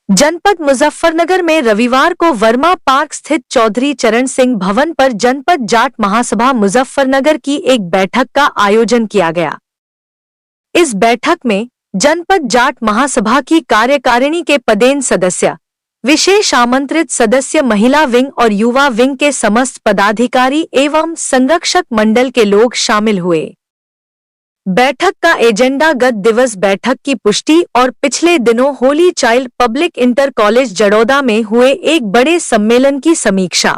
जनपद मुजफ्फरनगर में रविवार को वर्मा पार्क स्थित चौधरी चरण सिंह भवन पर जनपद जाट महासभा मुजफ्फरनगर की एक बैठक का आयोजन किया गया। इस बैठक में जनपद जाट महासभा की कार्यकारिणी के पदेन सदस्य, विशेष आमंत्रित सदस्य, महिला विंग और युवा विंग के समस्त पदाधिकारी एवं संरक्षक मंडल के लोग शामिल हुए। बैठक का एजेंडा गत दिवस बैठक की पुष्टि और पिछले दिनों holy child public inter college Jadauda में हुए एक बड़े सम्मेलन की समीक्षा।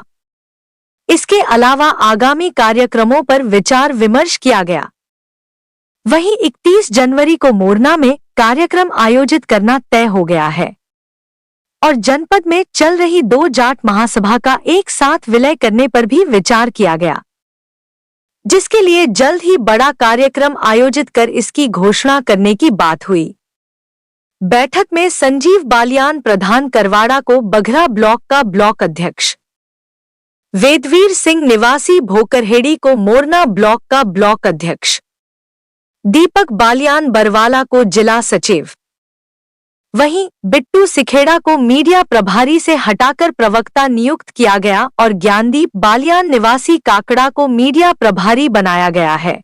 इसके अलावा आगामी कार्यक्रमों पर विचार विमर्श किया गया। वहीं 31 जनवरी को मोरना में कार्यक्रम आयोजित करना तय हो गया है और जनपद में चल रही 2 जाट महासभा का एक साथ विलय करने पर भी विचार किया गया, जिसके लिए जल्द ही बड़ा कार्यक्रम आयोजित कर इसकी घोषणा करने की बात हुई। बैठक में संजीव बालियान प्रधान करवाड़ा को बघरा ब्लॉक का ब्लॉक अध्यक्ष, वेदवीर सिंह निवासी भोकरहेड़ी को मोरना ब्लॉक का ब्लॉक अध्यक्ष, दीपक बालियान बरवाला को जिला सचिव, वहीं बिट्टू सिखेड़ा को मीडिया प्रभारी से हटाकर प्रवक्ता नियुक्त किया गया और ज्ञानदीप बालियान निवासी काकड़ा को मीडिया प्रभारी बनाया गया है।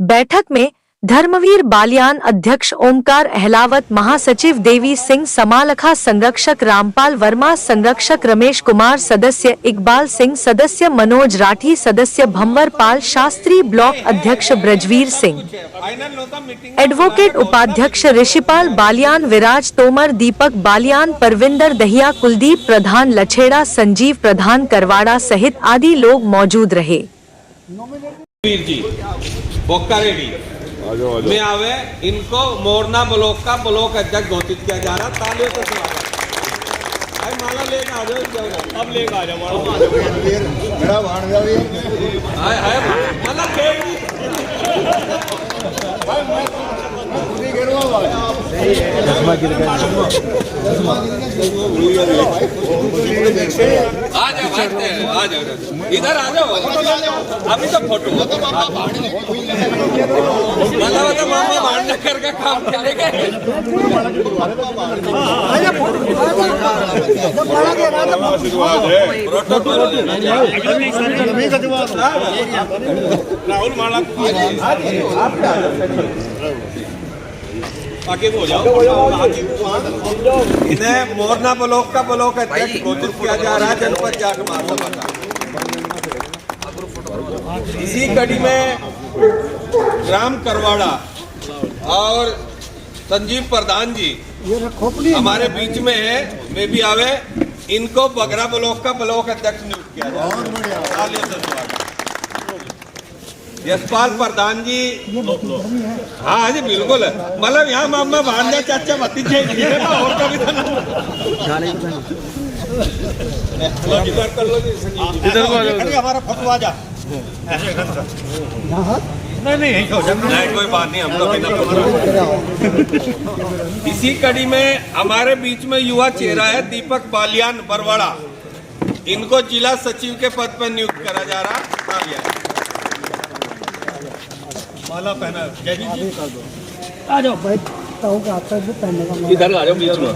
बैठक में धर्मवीर बालियान अध्यक्ष, ओमकार अहलावत महासचिव, देवी सिंह समालखा संरक्षक, रामपाल वर्मा संरक्षक, रमेश कुमार सदस्य, इकबाल सिंह सदस्य, मनोज राठी सदस्य, भंवर पाल शास्त्री ब्लॉक अध्यक्ष, ब्रजवीर सिंह एडवोकेट उपाध्यक्ष, ऋषिपाल बालियान, विराज तोमर, दीपक बालियान, परविंदर दहिया, कुलदीप प्रधान लछेड़ा, संजीव प्रधान करवाड़ा सहित आदि लोग मौजूद रहे। में आवे इनको मोरना ब्लॉक का ब्लॉक अध्यक्ष घोषित किया जा रहा। तालियों से स्वागत। भाई माला लेकर आ जाओ, अब लेकर आ जाओ माला आ जाओ इधर आ जाओ, अभी तो फोटो मतलब मामा भांडा करके काम करेंगे। राहुल माला आगे हो जाओ। इन्हें मोरना ब्लॉक का ब्लॉक अध्यक्ष घोषित किया जा रहा है जनपद जाट महासभा का। इसी कड़ी में ग्राम करवाड़ा और संजीव प्रधान जी हमारे बीच में है, में भी आवे, इनको बगरा ब्लॉक का ब्लॉक अध्यक्ष नियुक्त किया जाए। यशपाल प्रधान जी, हाँ जी बिल्कुल, मतलब यहाँ मामा भांजा चाचा भतीजे और कभी इधर हमारा फोटो आ जा। नहीं कोई बात नहीं, हम तो इसी कड़ी में हमारे बीच में युवा चेहरा है दीपक बालियान बरवाड़ा, इनको जिला सचिव के पद पर नियुक्त करा जा रहा। माला पहना जी आ जाओ बैठता होगा, आप सब पहनने का इधर आ जाओ बीच में।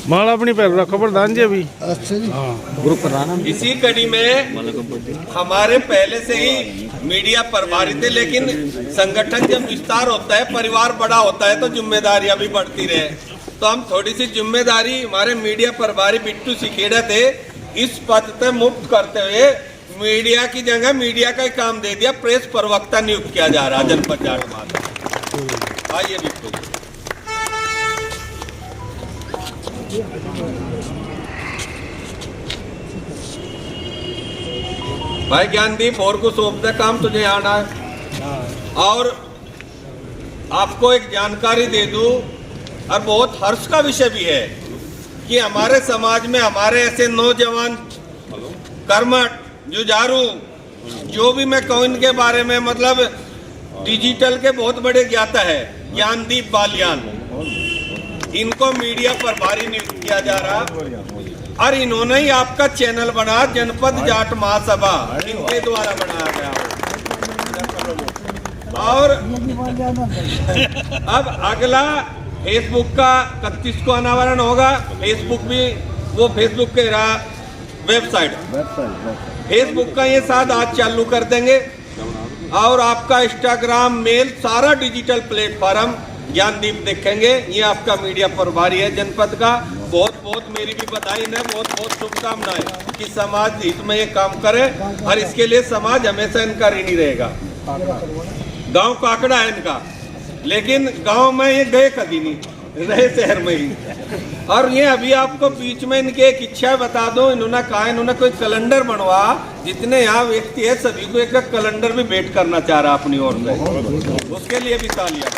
माला अपनी पैर रखो प्रधान जी अभी। ग्रुप प्रधान। इसी कड़ी में हमारे पहले से ही मीडिया प्रभारी थे, लेकिन संगठन जब विस्तार होता है, परिवार बड़ा होता है, तो जिम्मेदारियां भी बढ़ती रहे। तो हम थोड़ी सी जिम्मेदारी हमारे मीडिया प्रभारी बिट्टू सिखेड़ा थे, इस पद से मुक्त करते हुए मीडिया की जगह मीडिया का ही काम दे दिया, प्रेस प्रवक्ता नियुक्त किया जा रहा है जनपद जाट महासभा। आइए बिट्टू भाई। ज्ञानदीप और को सौंपते काम तुझे आना है। और आपको एक जानकारी दे दूं, और बहुत हर्ष का विषय भी है कि हमारे समाज में हमारे ऐसे नौजवान कर्मठ जुझारू, जो भी मैं कहूँ इनके बारे में, मतलब डिजिटल के बहुत बड़े ज्ञाता है, ज्ञानदीप बालियान, इनको मीडिया प्रभारी नियुक्त किया जा रहा और इन्होंने ही आपका चैनल बना जनपद जाट महासभा, इनके द्वारा बनाया गया। और ये भी बोल दिया ना। अब अगला फेसबुक का 31 को अनावरण होगा। फेसबुक भी वो फेसबुक के वेबसाइट फेसबुक का ये साथ आज चालू कर देंगे और आपका इंस्टाग्राम, मेल, सारा डिजिटल प्लेटफॉर्म ज्ञानदीप देखेंगे। ये आपका मीडिया प्रभारी है जनपद का। बहुत बहुत मेरी भी बधाई है, बहुत बहुत शुभकामनाएं कि समाज हित में ये काम करे और इसके लिए समाज हमेशा इनका ऋणी रहेगा। गांव का आंकड़ा है इनका, लेकिन गांव में ये गए कभी नहीं, रहे शहर में ही। और ये अभी आपको बीच में इनकी एक इच्छा बता दो, इन्होंने कहा इन्होंने कोई कैलेंडर बनवा, जितने यहाँ व्यक्ति है सभी को एक कैलेंडर भी भेंट करना चाह रहा अपनी ओर से, उसके लिए भी तालियां।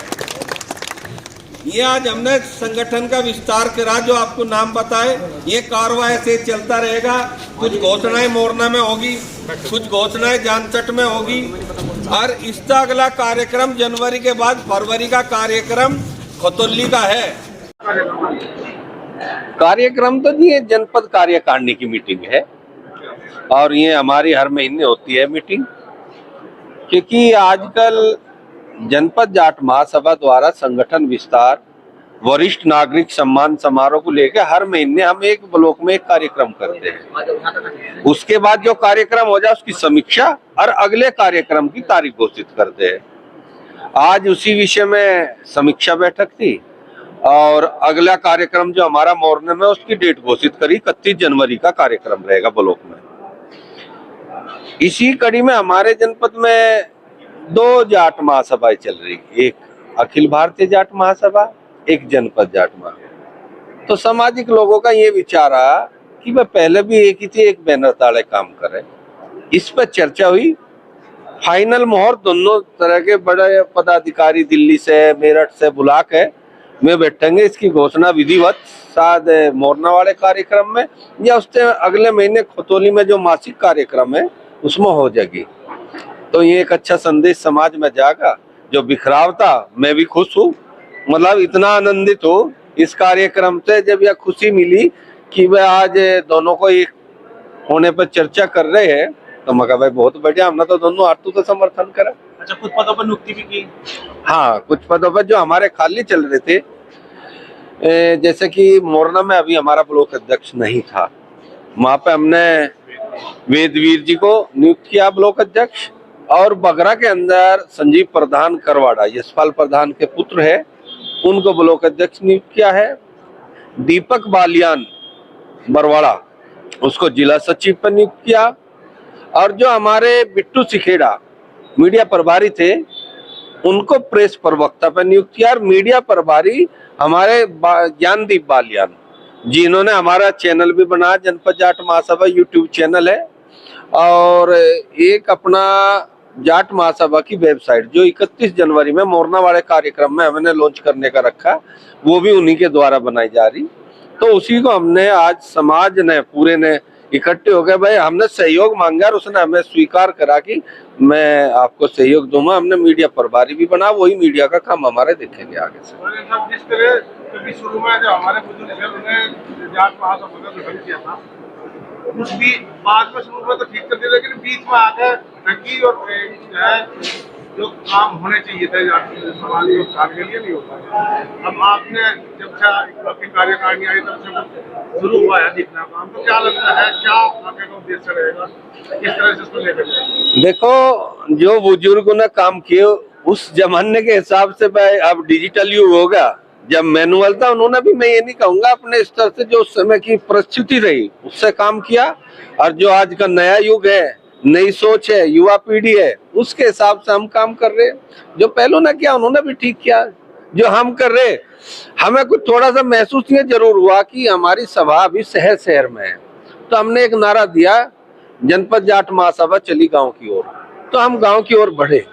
ये आज हमने संगठन का विस्तार करा, जो आपको नाम बताए। ये कार्रवाई से चलता रहेगा। कुछ घोषणाएं मोरना में होगी, कुछ घोषणाएं जानसठ में होगी और इसका अगला कार्यक्रम जनवरी के बाद फरवरी का कार्यक्रम खतौली का है। कार्यक्रम तो ये जनपद कार्यकारिणी की मीटिंग है और ये हमारी हर महीने होती है मीटिंग, क्योंकि आजकल जनपद जाट महासभा द्वारा संगठन विस्तार, वरिष्ठ नागरिक सम्मान समारोह को लेकर हर महीने हम एक ब्लॉक में एक कार्यक्रम करते हैं। उसके बाद जो कार्यक्रम हो जाए उसकी समीक्षा और अगले कार्यक्रम की तारीख घोषित करते हैं। आज उसी विषय में समीक्षा बैठक थी और अगला कार्यक्रम जो हमारा मोरने में उसकी डेट घोषित करी। 31 जनवरी का कार्यक्रम रहेगा ब्लॉक में। इसी कड़ी में हमारे जनपद में 2 जाट महासभाएं चल रही, एक अखिल भारतीय जाट महासभा, एक जनपद जाट महासभा। तो सामाजिक लोगों का ये विचार आया कि वह पहले भी एक ही थी, एक बैनर ताले काम करे। इस पर चर्चा हुई, फाइनल मोहर दोनों तरह के बड़े पदाधिकारी दिल्ली से, मेरठ से बुला के में बैठेंगे। इसकी घोषणा विधिवत शायद मोरना वाले कार्यक्रम में या उससे अगले महीने खतौली में जो मासिक कार्यक्रम है उसमें हो जाएगी। तो ये एक अच्छा संदेश समाज में जाएगा। जो बिखराव था, मैं भी खुश हूँ, मतलब इतना आनंदित हूँ इस कार्यक्रम से जब यह खुशी मिली कि वह आज दोनों को एक होने पर चर्चा कर रहे हैं। तो मैं कहा भाई बहुत बढ़िया, हमने तो दोनों हाथों का समर्थन करा। अच्छा, कुछ पदों पर नियुक्ति भी की? हाँ, कुछ पदों पर जो हमारे खाली चल रहे थे, जैसे कि मोरना में अभी हमारा ब्लॉक अध्यक्ष नहीं था, वहां पे हमने वेदवीर जी को नियुक्त किया ब्लॉक अध्यक्ष। और बगरा के अंदर संजीव प्रधान करवाड़ा, यशपाल प्रधान के पुत्र है, उनको ब्लॉक अध्यक्ष नियुक्त किया है। दीपक बालियान बरवाड़ा, उसको जिला सचिव पर नियुक्त किया। और जो हमारे बिट्टू सिखेड़ा मीडिया प्रभारी थे, उनको प्रेस प्रवक्ता पर नियुक्त किया। और मीडिया प्रभारी हमारे ज्ञानदीप बालियान, जिन्होंने हमारा चैनल भी बनाया, जनपद जाट महासभा यूट्यूब चैनल है, और एक अपना जाट महासभा की वेबसाइट जो 31 जनवरी में मोरना वाले कार्यक्रम में हमने लॉन्च करने का रखा, वो भी उन्हीं के द्वारा बनाई जा रही। तो उसी को हमने आज समाज ने पूरे ने इकट्ठे हो गए, भाई हमने सहयोग मांगा और उसने हमें स्वीकार करा कि मैं आपको सहयोग दूंगा। हमने मीडिया प्रभारी भी बना, वही मीडिया का काम हमारे देखेंगे आगे से। जिस तरह कभी शुरू में जो हमारे बुजुर्ग थे उन्हें जाट महासभा का गठन किया था, उस भी बाद में शुरू में तो ठीक कर दिया, लेकिन बीच में आकर ठगी और जो काम होने चाहिए थे समाज के उत्थान के लिए नहीं होता। अब आपने जब से आपकी कार्यकारिणी आई तब से शुरू हुआ है दिखना काम, तो क्या लगता है क्या आगे का उद्देश्य रहेगा, किस तरह से इसको लेकर जाएंगे? देखो, जो बुजुर्गों ने काम किए उस जमाने के हिसाब से भाई अब डिजिटल युग होगा। जब मैनुअल था उन्होंने भी, मैं ये नहीं कहूंगा, अपने स्तर से जो उस समय की परिस्थिति रही उससे काम किया। और जो आज का नया युग है, नई सोच है, युवा पीढ़ी है, उसके हिसाब से हम काम कर रहे हैं। जो पहले ने किया उन्होंने भी ठीक किया, जो हम कर रहे। हमें कुछ थोड़ा सा महसूस ये जरूर हुआ कि हमारी सभा अभी शहर शहर में है, तो हमने एक नारा दिया, जनपद जाट महासभा चली गांव की ओर। तो हम गांव की ओर बढ़े।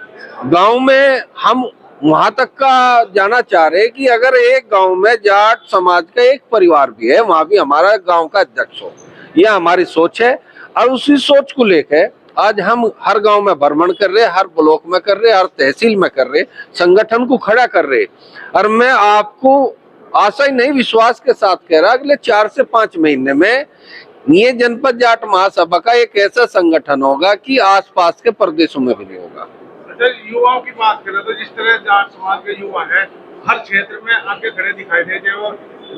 गांव में हम वहां तक का जाना चाह रहे कि अगर एक गांव में जाट समाज का एक परिवार भी है, वहां भी हमारा गांव का अध्यक्ष हो। यह हमारी सोच है और उसी सोच को लेकर आज हम हर गांव में भ्रमण कर रहे, हर ब्लॉक में कर रहे, हर तहसील में कर रहे, संगठन को खड़ा कर रहे। और मैं आपको आशा ही नहीं विश्वास के साथ कह रहा, अगले 4 से 5 महीने में ये जनपद जाट महासभा का एक ऐसा संगठन होगा कि आसपास के प्रदेशों में भी नहीं होगा। अच्छा, युवाओं की बात करें तो जिस तरह जाट समाज के युवा है हर क्षेत्र में आगे खड़े दिखाई दे, चाहे वो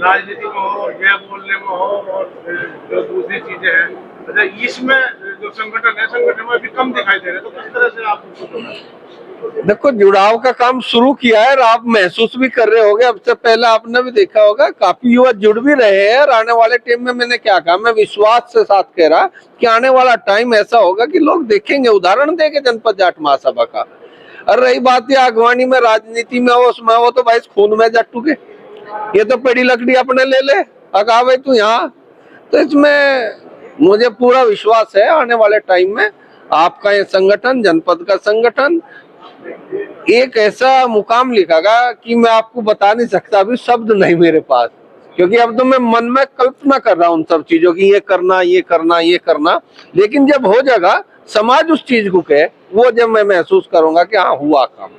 राजनीति में हो या बोलने में हो और जो दूसरी चीजें हैं। अच्छा, इसमें जो संगठन है, संगठन में भी कम दिखाई दे रहे, तो किस तरह से आप उसको जोड़ें? देखो, जुड़ाव का काम शुरू किया है और आप महसूस भी कर रहे होगे। अब से पहले आपने भी देखा होगा काफी युवा जुड़ भी रहे हैं। और आने वाले टाइम में मैंने क्या कहा, मैं विश्वास से साथ कह रहा कि आने वाला टाइम ऐसा होगा कि लोग देखेंगे, उदाहरण देंगे जनपद जाट महासभा का। और रही बात ये अगवानी में, राजनीति में हो, उसमें वो तो भाई खून में जट्टू के, ये तो पेड़ी लकड़ी अपने ले ले अगा भाई तू यहाँ। तो इसमें मुझे पूरा विश्वास है आने वाले टाइम में आपका ये संगठन, जनपद का संगठन एक ऐसा मुकाम लिखागा कि मैं आपको बता नहीं सकता, अभी शब्द नहीं मेरे पास, क्योंकि अब तो मैं मन में कल्पना कर रहा हूँ उन सब चीजों की, ये करना ये करना ये करना। लेकिन जब हो जाएगा, समाज उस चीज को कहे, वो जब मैं महसूस करूंगा कि हाँ हुआ काम।